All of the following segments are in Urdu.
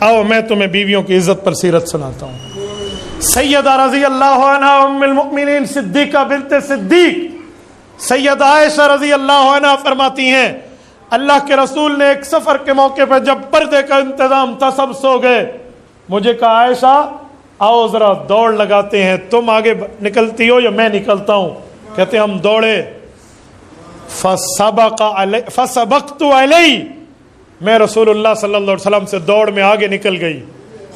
آؤ میں تمہیں بیویوں کی عزت پر سیرت سناتا ہوں. سیدہ رضی اللہ عنہ ام المؤمنین صدیقہ بنت صدیق سیدہ عائشہ رضی اللہ عنہ فرماتی ہیں اللہ کے رسول نے ایک سفر کے موقع پہ جب پردے کا انتظام تھا سب سو گئے, مجھے کہا عائشہ آؤ ذرا دوڑ لگاتے ہیں, تم آگے نکلتی ہو یا میں نکلتا ہوں؟ کہتے ہم دوڑے. فسبقت علیہ, میں رسول اللہ صلی اللہ علیہ وسلم سے دوڑ میں آگے نکل گئی.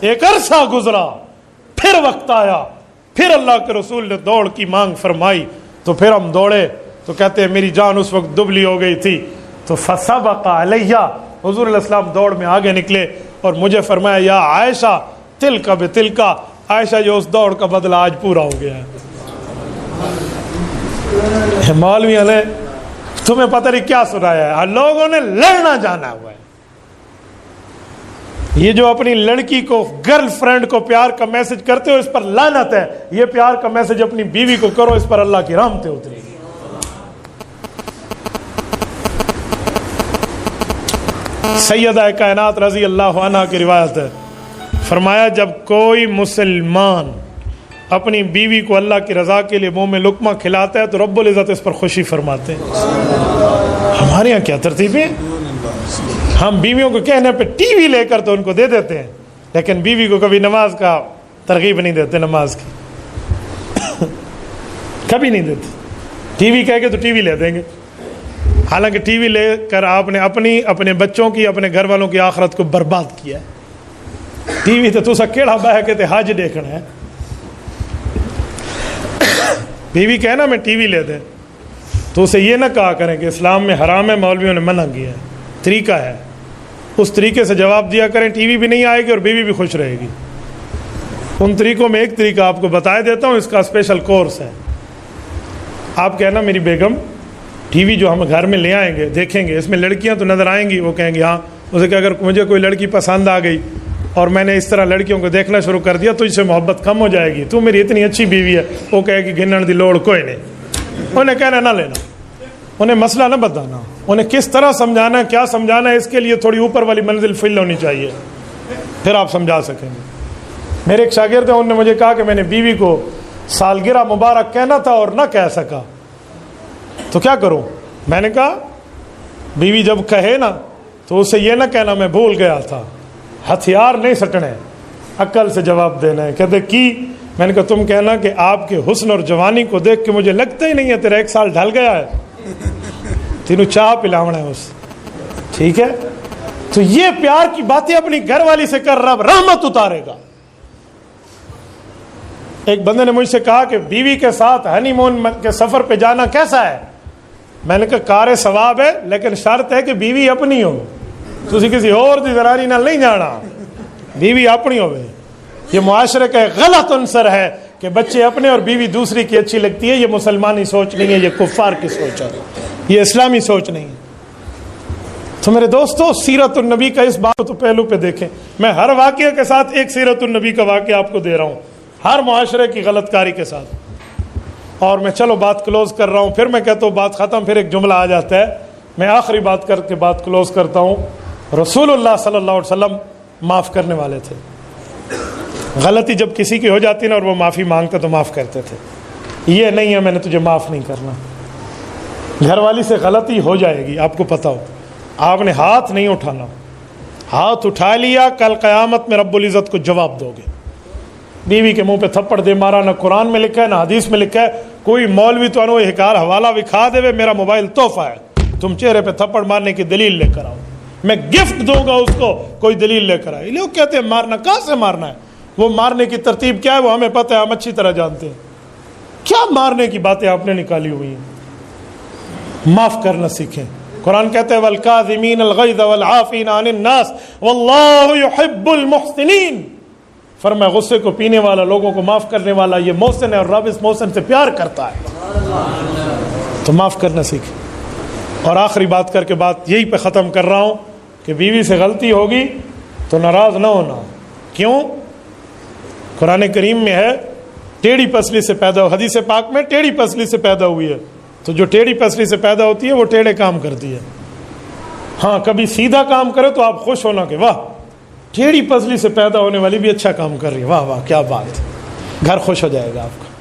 ایک عرصہ گزرا, پھر وقت آیا, پھر اللہ کے رسول نے دوڑ کی مانگ فرمائی تو پھر ہم دوڑے. تو کہتے ہیں میری جان اس وقت دبلی ہو گئی تھی. تو فسبق علیہ, حضور علیہ السلام دوڑ میں آگے نکلے اور مجھے فرمایا یا عائشہ تلک بتلک, عائشہ جو اس دوڑ کا بدلہ آج پورا ہو گیا ہے. مولوی علیہ تمہیں پتہ نہیں کیا سنایا ہے, لوگوں نے لڑنا جانا ہوا ہے. یہ جو اپنی لڑکی کو گرل فرینڈ کو پیار کا میسج کرتے ہو اس پر لعنت ہے, یہ پیار کا میسج اپنی بیوی کو کرو اس پر اللہ کی رحمتیں اترے گی. سیدہ کائنات رضی اللہ عنہ کی روایت ہے, فرمایا جب کوئی مسلمان اپنی بیوی کو اللہ کی رضا کے لیے منہ میں لقمہ کھلاتا ہے تو رب العزت اس پر خوشی فرماتے ہیں. ہمارے یہاں کیا ترتیب ہے, ہم بیویوں کو کہنے پہ ٹی وی لے کر تو ان کو دے دیتے ہیں, لیکن بیوی کو کبھی نماز کا ترغیب نہیں دیتے, نماز کی کبھی نہیں دیتے. ٹی وی کہہ کے تو ٹی وی لے دیں گے, حالانکہ ٹی وی لے کر آپ نے اپنے بچوں کی اپنے گھر والوں کی آخرت کو برباد کیا. ٹی وی تو کیڑا بہ کے حج دیکھنا ہے. بیوی کہنا میں ٹی وی لے دیں تو اسے یہ نہ کہا کریں کہ اسلام میں حرام ہے, مولویوں نے منع کیا ہے. طریقہ ہے, اس طریقے سے جواب دیا کریں, ٹی وی بھی نہیں آئے گی اور بیوی بھی خوش رہے گی. ان طریقوں میں ایک طریقہ آپ کو بتایا دیتا ہوں, اس کا اسپیشل کورس ہے. آپ کہنا میری بیگم ٹی وی جو ہم گھر میں لے آئیں گے دیکھیں گے, اس میں لڑکیاں تو نظر آئیں گی. وہ کہیں گے ہاں. اسے کہ اگر مجھے کوئی لڑکی پسند آ گئی اور میں نے اس طرح لڑکیوں کو دیکھنا شروع کر دیا تو اس سے محبت کم ہو جائے گی, تو میری اتنی اچھی بیوی ہے. وہ کہے کہ گھنن دی لوڑ کوئی نہیں. انہیں کہنا نہ لینا, انہیں مسئلہ نہ بتانا, انہیں کس طرح سمجھانا ہے, کیا سمجھانا ہے, اس کے لیے تھوڑی اوپر والی منزل فل ہونی چاہیے, پھر آپ سمجھا سکیں گے. میرے ایک شاگرد ہیں, انہوں نے مجھے کہا کہ میں نے بیوی کو سالگرہ مبارک کہنا تھا اور نہ کہہ سکا, تو کیا کروں؟ میں نے کہا بیوی جب کہے نا تو اسے یہ نہ کہنا میں بھول گیا تھا, ہتھیار نہیں سٹنے, عقل سے جواب دینا ہے. کہتے کی؟ میں نے کہا تم کہنا کہ آپ کے حسن اور جوانی کو دیکھ کے مجھے لگتا ہی نہیں ہے تیرا 1 سال ڈھل گیا ہے, تینوں چاہ پلاونا ہے اس. ٹھیک ہے, تو یہ پیار کی باتیں اپنی گھر والی سے کر, رب رحمت اتارے گا. ایک بندے نے مجھ سے کہا کہ بیوی کے ساتھ ہنی مون کے سفر پہ جانا کیسا ہے؟ میں نے کہا کار ثواب ہے, لیکن شرط ہے کہ بیوی اپنی ہو. تسی کسی اور دی ذراری نہ نہیں جانا, بیوی اپنی ہوئے. یہ معاشرے کا ایک غلط عنصر ہے کہ بچے اپنے اور بیوی دوسری کی اچھی لگتی ہے. یہ مسلمانی سوچ نہیں ہے, یہ کفار کی سوچ ہے, یہ اسلامی سوچ نہیں ہے. تو میرے دوستو سیرت النبی کا اس بات تو پہلو پہ دیکھیں. میں ہر واقعے کے ساتھ ایک سیرت النبی کا واقعہ آپ کو دے رہا ہوں, ہر معاشرے کی غلط کاری کے ساتھ. اور میں چلو بات کلوز کر رہا ہوں, پھر میں کہتا ہوں بات ختم, پھر ایک جملہ آ جاتا ہے. میں آخری بات کر کے بات کلوز کرتا ہوں. رسول اللہ صلی اللہ علیہ وسلم معاف کرنے والے تھے. غلطی جب کسی کی ہو جاتی نا اور وہ معافی مانگتے تو معاف کرتے تھے. یہ نہیں ہے میں نے تجھے معاف نہیں کرنا. گھر والی سے غلطی ہو جائے گی, آپ کو پتا ہو, آپ نے ہاتھ نہیں اٹھانا. ہاتھ اٹھا لیا, کل قیامت میں رب العزت کو جواب دو گے. بیوی کے منہ پہ تھپڑ دے مارا, نہ قرآن میں لکھا ہے نہ حدیث میں لکھا ہے. کوئی مولوی تو انو حکار حوالہ دکھا دے, میرا موبائل تحفہ ہے, تم چہرے پہ تھپڑ مارنے کی دلیل لے کر آؤ, میں گفٹ دوں گا اس کو, کوئی دلیل لے کر آئے. لوگ کہتے ہیں مارنا, کہاں سے مارنا ہے؟ وہ مارنے کی ترتیب کیا ہے وہ ہمیں پتہ ہے, ہم اچھی طرح جانتے ہیں. کیا مارنے کی باتیں آپ نے نکالی ہوئی ہیں؟ معاف کرنا سیکھیں. قرآن کہتے ہیں والکاظمین الغیظ والعافین عن الناس واللہ یحب المحسنین. فرمایا غصے کو پینے والا, لوگوں کو معاف کرنے والا, یہ محسن ہے اور رب اس محسن سے پیار کرتا ہے. تو معاف کرنا سیکھیں. اور آخری بات کر کے بات یہی پہ ختم کر رہا ہوں کہ بیوی سے غلطی ہوگی تو ناراض نہ ہونا. کیوں؟ قرآن کریم میں ہے ٹیڑھی پسلی سے پیدا ہو, حدیث پاک میں ٹیڑھی پسلی سے پیدا ہوئی ہے. تو جو ٹیڑھی پسلی سے پیدا ہوتی ہے وہ ٹیڑھے کام کرتی ہے. ہاں کبھی سیدھا کام کرے تو آپ خوش ہونا کہ واہ ٹیڑھی پسلی سے پیدا ہونے والی بھی اچھا کام کر رہی ہے، واہ واہ کیا بات، گھر خوش ہو جائے گا آپ کا۔